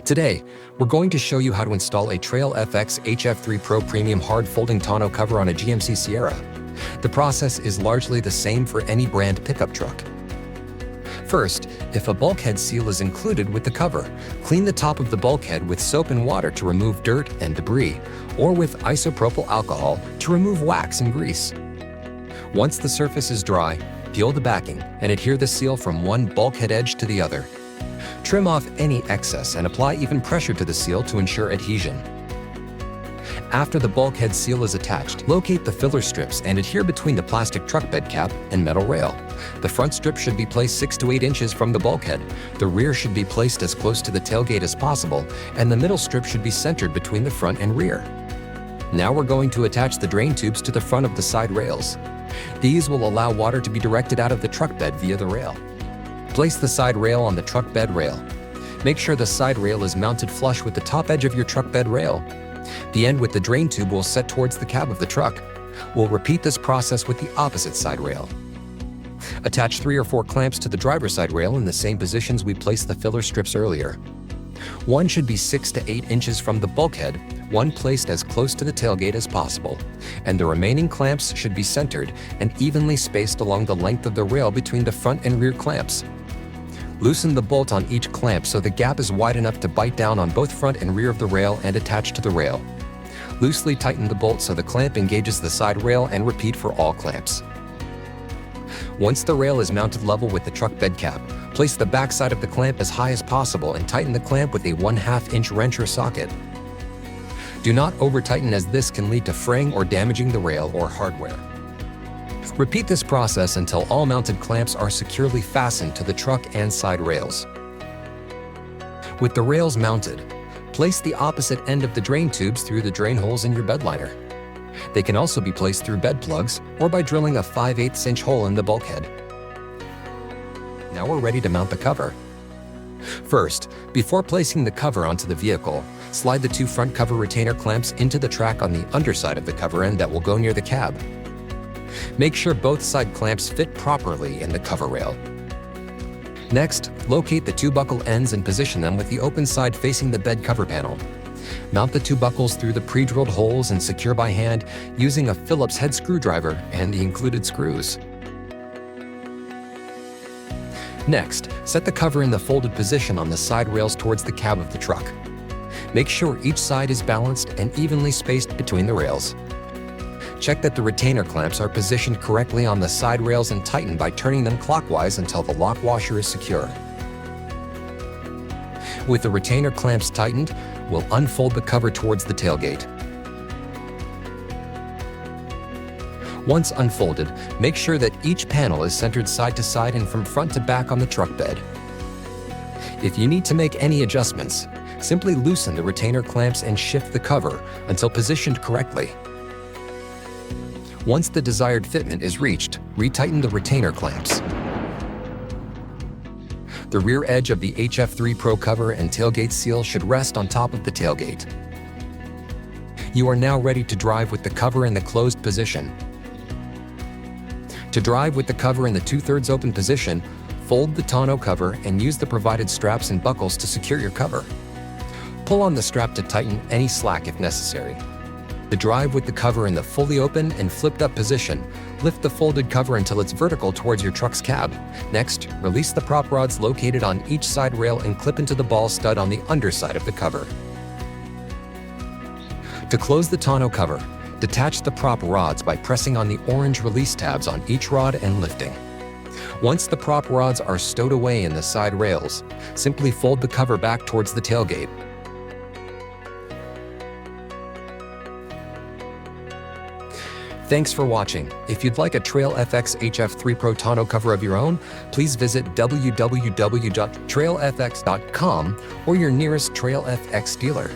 Today, we're going to show you how to install a TrailFX HF3 Pro Premium Hard Folding Tonneau cover on a GMC Sierra. The process is largely the same for any brand pickup truck. First, if a bulkhead seal is included with the cover, clean the top of the bulkhead with soap and water to remove dirt and debris, or with isopropyl alcohol to remove wax and grease. Once the surface is dry, peel the backing and adhere the seal from one bulkhead edge to the other. Trim off any excess and apply even pressure to the seal to ensure adhesion. After the bulkhead seal is attached, locate the filler strips and adhere between the plastic truck bed cap and metal rail. The front strip should be placed 6 to 8 inches from the bulkhead. The rear should be placed as close to the tailgate as possible, and the middle strip should be centered between the front and rear. Now we're going to attach the drain tubes to the front of the side rails. These will allow water to be directed out of the truck bed via the rail. Place the side rail on the truck bed rail. Make sure the side rail is mounted flush with the top edge of your truck bed rail. The end with the drain tube will set towards the cab of the truck. We'll repeat this process with the opposite side rail. Attach 3 or 4 clamps to the driver's side rail in the same positions we placed the filler strips earlier. One should be 6 to 8 inches from the bulkhead, one placed as close to the tailgate as possible, and the remaining clamps should be centered and evenly spaced along the length of the rail between the front and rear clamps. Loosen the bolt on each clamp so the gap is wide enough to bite down on both front and rear of the rail and attach to the rail. Loosely tighten the bolt so the clamp engages the side rail and repeat for all clamps. Once the rail is mounted level with the truck bed cap, place the back side of the clamp as high as possible and tighten the clamp with a 1/2 inch wrench or socket. Do not over-tighten as this can lead to fraying or damaging the rail or hardware. Repeat this process until all mounted clamps are securely fastened to the truck and side rails. With the rails mounted, place the opposite end of the drain tubes through the drain holes in your bed liner. They can also be placed through bed plugs or by drilling a 5/8 inch hole in the bulkhead. Now we're ready to mount the cover. First, before placing the cover onto the vehicle, slide the 2 front cover retainer clamps into the track on the underside of the cover end that will go near the cab. Make sure both side clamps fit properly in the cover rail. Next, locate the 2 buckle ends and position them with the open side facing the bed cover panel. Mount the 2 buckles through the pre-drilled holes and secure by hand using a Phillips head screwdriver and the included screws. Next, set the cover in the folded position on the side rails towards the cab of the truck. Make sure each side is balanced and evenly spaced between the rails. Check that the retainer clamps are positioned correctly on the side rails and tighten by turning them clockwise until the lock washer is secure. With the retainer clamps tightened, we'll unfold the cover towards the tailgate. Once unfolded, make sure that each panel is centered side to side and from front to back on the truck bed. If you need to make any adjustments, simply loosen the retainer clamps and shift the cover until positioned correctly. Once the desired fitment is reached, retighten the retainer clamps. The rear edge of the HF3 Pro cover and tailgate seal should rest on top of the tailgate. You are now ready to drive with the cover in the closed position. To drive with the cover in the 2/3 open position, fold the tonneau cover and use the provided straps and buckles to secure your cover. Pull on the strap to tighten any slack if necessary. To drive with the cover in the fully open and flipped up position, lift the folded cover until it's vertical towards your truck's cab. Next, release the prop rods located on each side rail and clip into the ball stud on the underside of the cover. To close the tonneau cover, detach the prop rods by pressing on the orange release tabs on each rod and lifting. Once the prop rods are stowed away in the side rails, simply fold the cover back towards the tailgate. Thanks for watching. If you'd like a TrailFX HF3 Pro Tonneau cover of your own, please visit www.trailfx.com or your nearest TrailFX dealer.